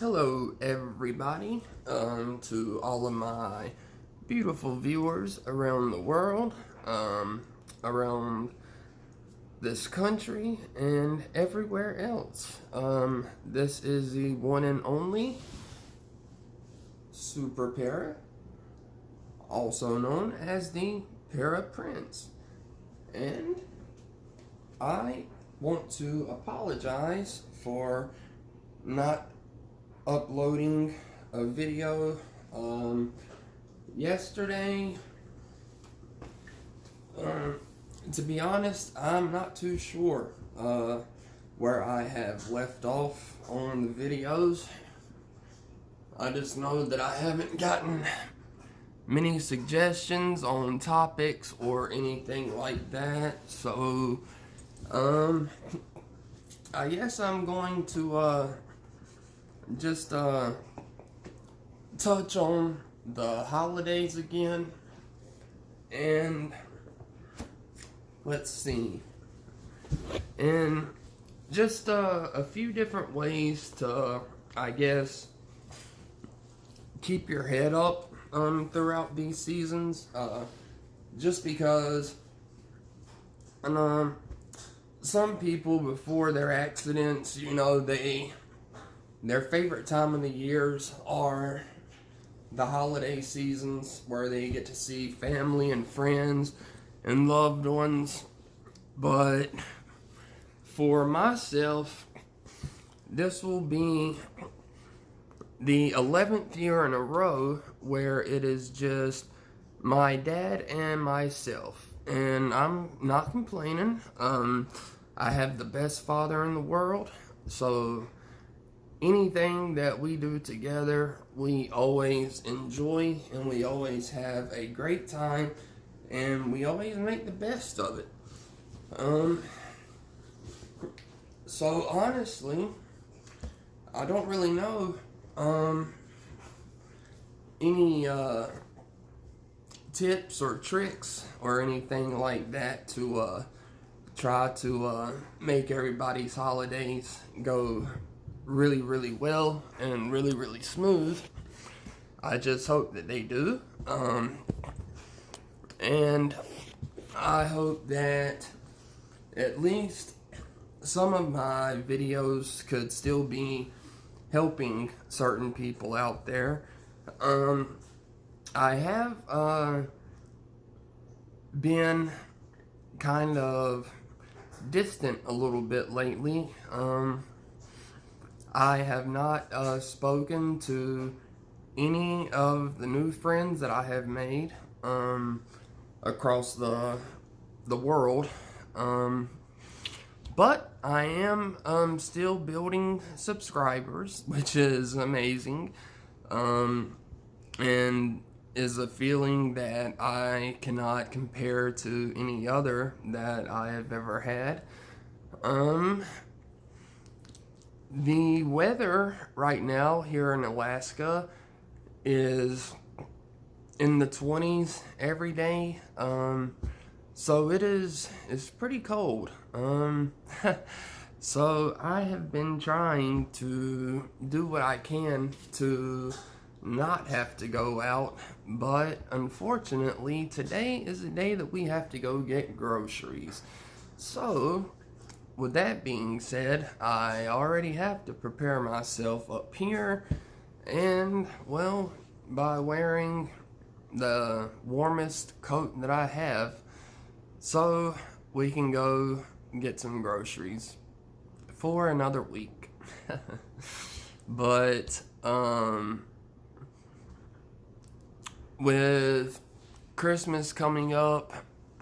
Hello, everybody, to all of my beautiful viewers around the world, around this country, and everywhere else. This is the one and only Super Para, also known as the Para Prince. And I want to apologize for not uploading a video yesterday. To be honest, I'm not too sure where I have left off on the videos. I just know that I haven't gotten many suggestions on topics or anything like that, so I guess I'm going to just touch on the holidays again, and let's see, and just a few different ways to, I guess, keep your head up throughout these seasons, just because some people, before their accidents, their favorite time of the years are the holiday seasons, where they get to see family and friends and loved ones. But for myself, this will be the 11th year in a row where it is just my dad and myself. And I'm not complaining. I have the best father in the world, so anything that we do together, we always enjoy, and we always have a great time, and we always make the best of it. So honestly, I don't really know any tips or tricks or anything like that to try to make everybody's holidays go really, really well and really, really smooth. I just hope that they do. And I hope that at least some of my videos could still be helping certain people out there. I have been kind of distant a little bit lately. I have not spoken to any of the new friends that I have made across the world. But I am still building subscribers, which is amazing, and is a feeling that I cannot compare to any other that I have ever had. The weather right now here in Alaska is in the 20s every day. So it's pretty cold. So I have been trying to do what I can to not have to go out, but unfortunately today is the day that we have to go get groceries. So with that being said, I already have to prepare myself up here, and well, by wearing the warmest coat that I have, so we can go get some groceries for another week. But with Christmas coming up,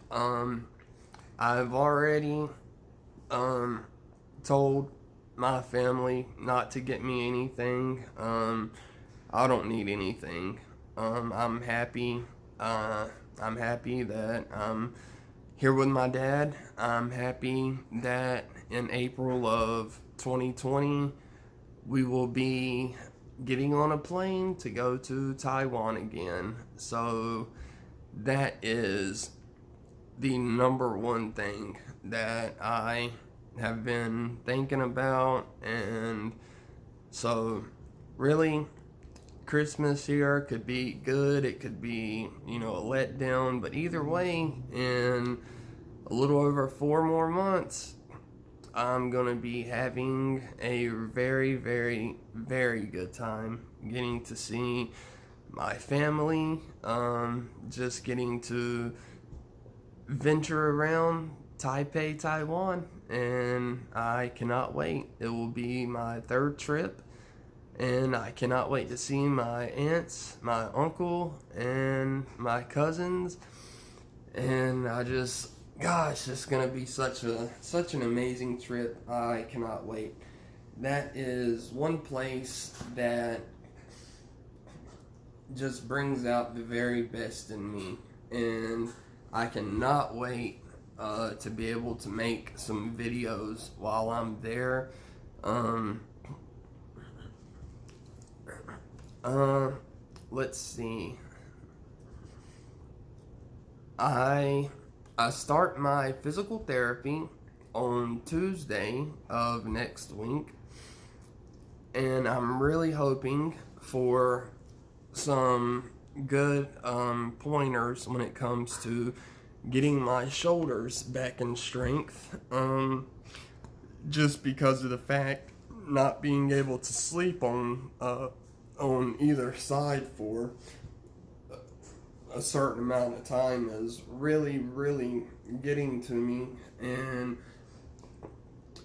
I've already told my family not to get me anything. I don't need anything. I'm happy. I'm happy that I'm here with my dad. I'm happy that in April of 2020 we will be getting on a plane to go to Taiwan again. So that is the number one thing that I have been thinking about, and so really, Christmas here could be good, it could be, a letdown, but either way, in a little over 4 more months, I'm gonna be having a very, very, very good time getting to see my family, just getting to venture around Taipei, Taiwan, and I cannot wait. It will be my 3rd trip, and I cannot wait to see my aunts, my uncle, and my cousins, and gosh, it's gonna be such an amazing trip. I cannot wait. That is one place that just brings out the very best in me, and I cannot wait to be able to make some videos while I'm there. Let's see. I start my physical therapy on Tuesday of next week, and I'm really hoping for some good pointers when it comes to getting my shoulders back in strength, just because of the fact not being able to sleep on either side for a certain amount of time is really, really getting to me, and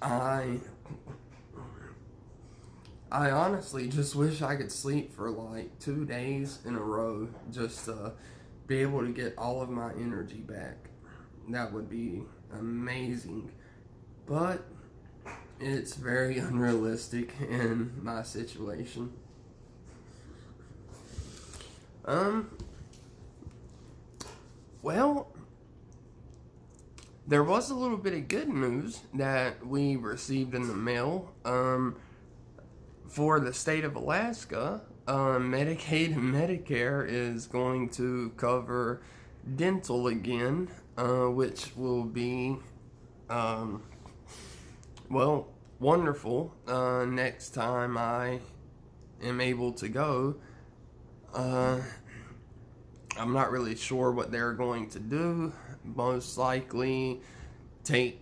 I honestly just wish I could sleep for like 2 days in a row just to be able to get all of my energy back. That would be amazing, but it's very unrealistic in my situation. Well, there was a little bit of good news that we received in the mail. For the state of Alaska, Medicaid and Medicare is going to cover dental again, which will be, wonderful next time I am able to go. I'm not really sure what they're going to do. Most likely take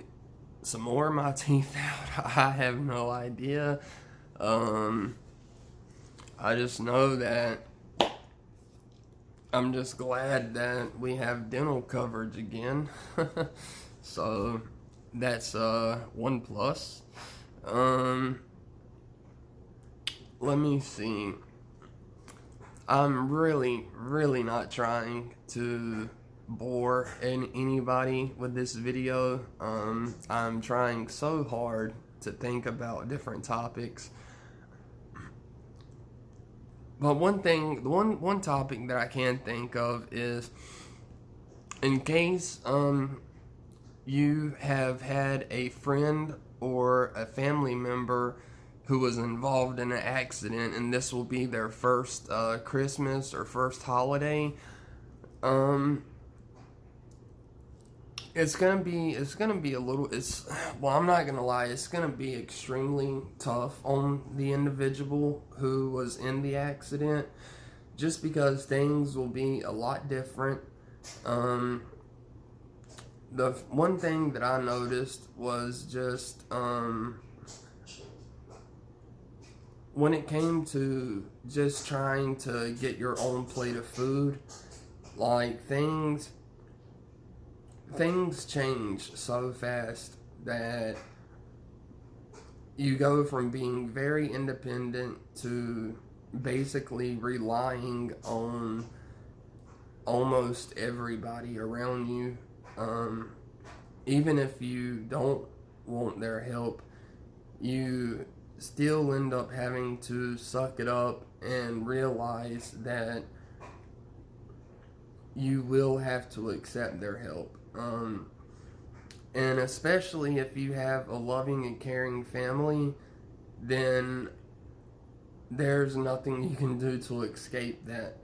some more of my teeth out. I have no idea. I just know that I'm just glad that we have dental coverage again. So that's one plus. Let me see. I'm really, really not trying to bore anybody with this video. I'm trying so hard to think about different topics. But one topic that I can think of is, in case you have had a friend or a family member who was involved in an accident, and this will be their first Christmas or first holiday, it's gonna be a little. I'm not gonna lie. It's gonna be extremely tough on the individual who was in the accident, just because things will be a lot different. The one thing that I noticed was just when it came to just trying to get your own plate of food, like things change so fast that you go from being very independent to basically relying on almost everybody around you. Even if you don't want their help, you still end up having to suck it up and realize that you will have to accept their help. And especially if you have a loving and caring family, then there's nothing you can do to escape that.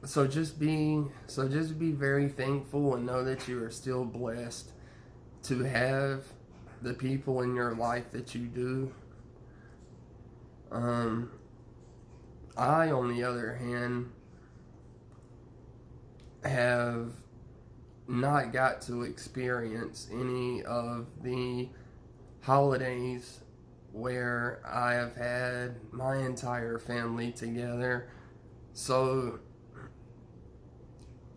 So just be very thankful and know that you are still blessed to have the people in your life that you do. I, on the other hand, have not got to experience any of the holidays where I have had my entire family together. So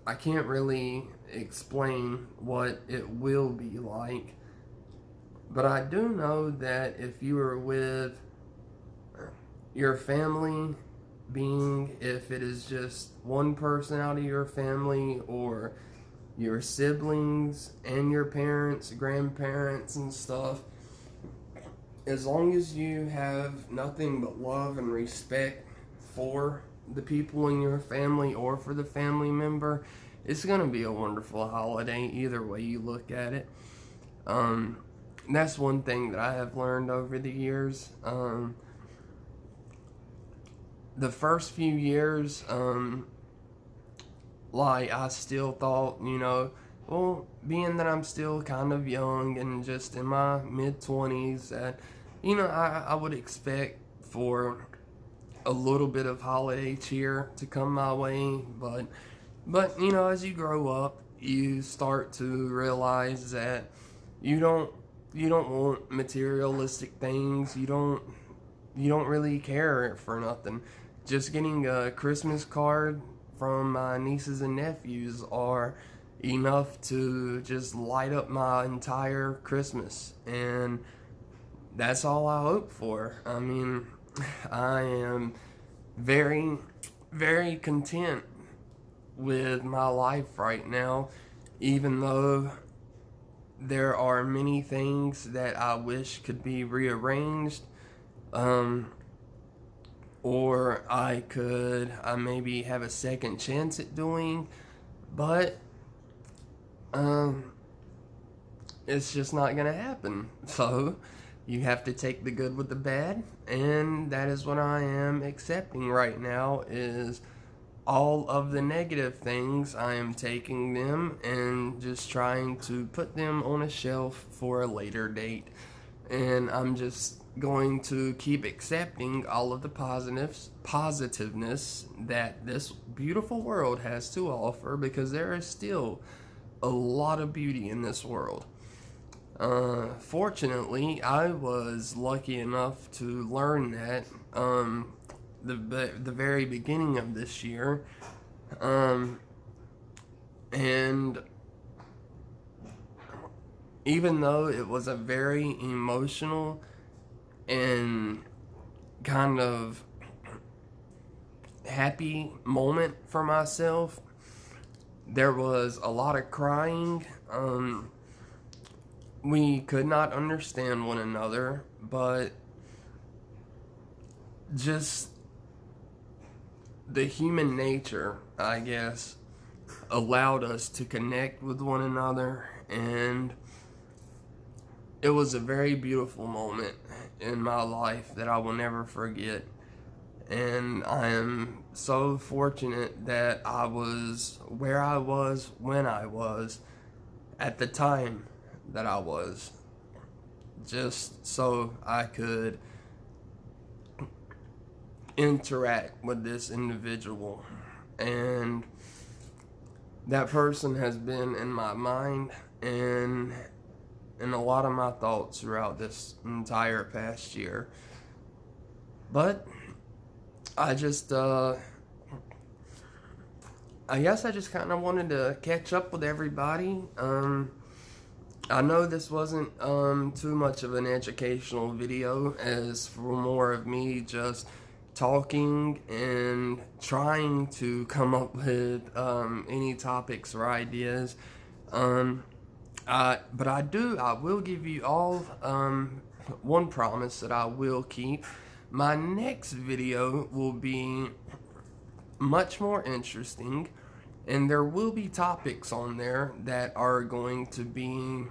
I can't really explain what it will be like. But I do know that if you are with your family, being if it is just one person out of your family or your siblings and your parents, grandparents and stuff, as long as you have nothing but love and respect for the people in your family or for the family member, it's going to be a wonderful holiday either way you look at it. That's one thing that I have learned over the years. The first few years, like, I still thought, well, being that I'm still kind of young and just in my mid-20s, that, I would expect for a little bit of holiday cheer to come my way, but as you grow up, you start to realize that you don't want materialistic things. You don't really care for nothing. Just getting a Christmas card from my nieces and nephews are enough to just light up my entire Christmas, and that's all I hope for. I mean, I am very, very content with my life right now, even though there are many things that I wish could be rearranged, or I maybe have a second chance at doing, but it's just not gonna happen. So you have to take the good with the bad, and that is what I am accepting right now. Is all of the negative things, I am taking them and just trying to put them on a shelf for a later date. And I'm just going to keep accepting all of the positiveness that this beautiful world has to offer, because there is still a lot of beauty in this world. Fortunately, I was lucky enough to learn that the very beginning of this year, and even though it was a very emotional and kind of happy moment for myself, there was a lot of crying. We could not understand one another, but just the human nature, I guess, allowed us to connect with one another, and it was a very beautiful moment in my life that I will never forget. And I am so fortunate that I was where I was when I was at the time that I was, just so I could interact with this individual. And that person has been in my mind and in a lot of my thoughts throughout this entire past year. But I just I guess I just kind of wanted to catch up with everybody. I know this wasn't too much of an educational video, as for more of me just talking and trying to come up with any topics or ideas. But I will give you all one promise that I will keep. My next video will be much more interesting, and there will be topics on there that are going to be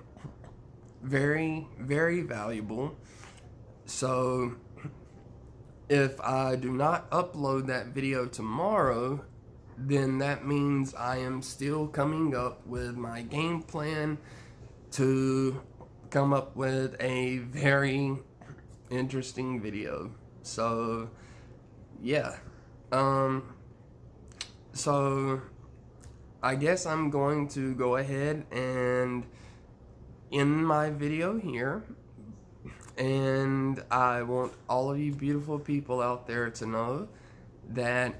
very, very valuable. So if I do not upload that video tomorrow, then that means I am still coming up with my game plan to come up with a very interesting video. So, yeah. So I guess I'm going to go ahead and end my video here. And I want all of you beautiful people out there to know that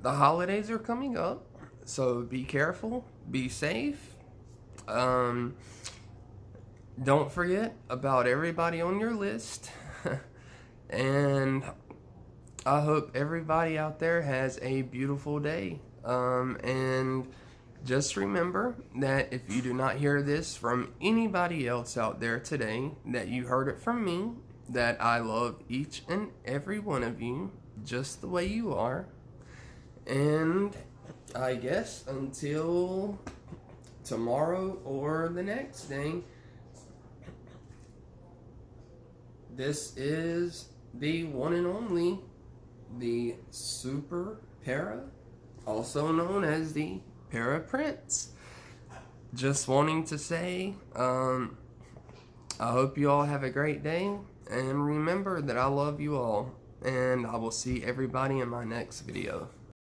the holidays are coming up. So be careful, be safe. Don't forget about everybody on your list. And I hope everybody out there has a beautiful day. And just remember that if you do not hear this from anybody else out there today, that you heard it from me, that I love each and every one of you just the way you are. And I guess until tomorrow or the next day, this is the one and only, the Super Para, also known as the Para Prince. Just wanting to say, I hope you all have a great day, and remember that I love you all, and I will see everybody in my next video.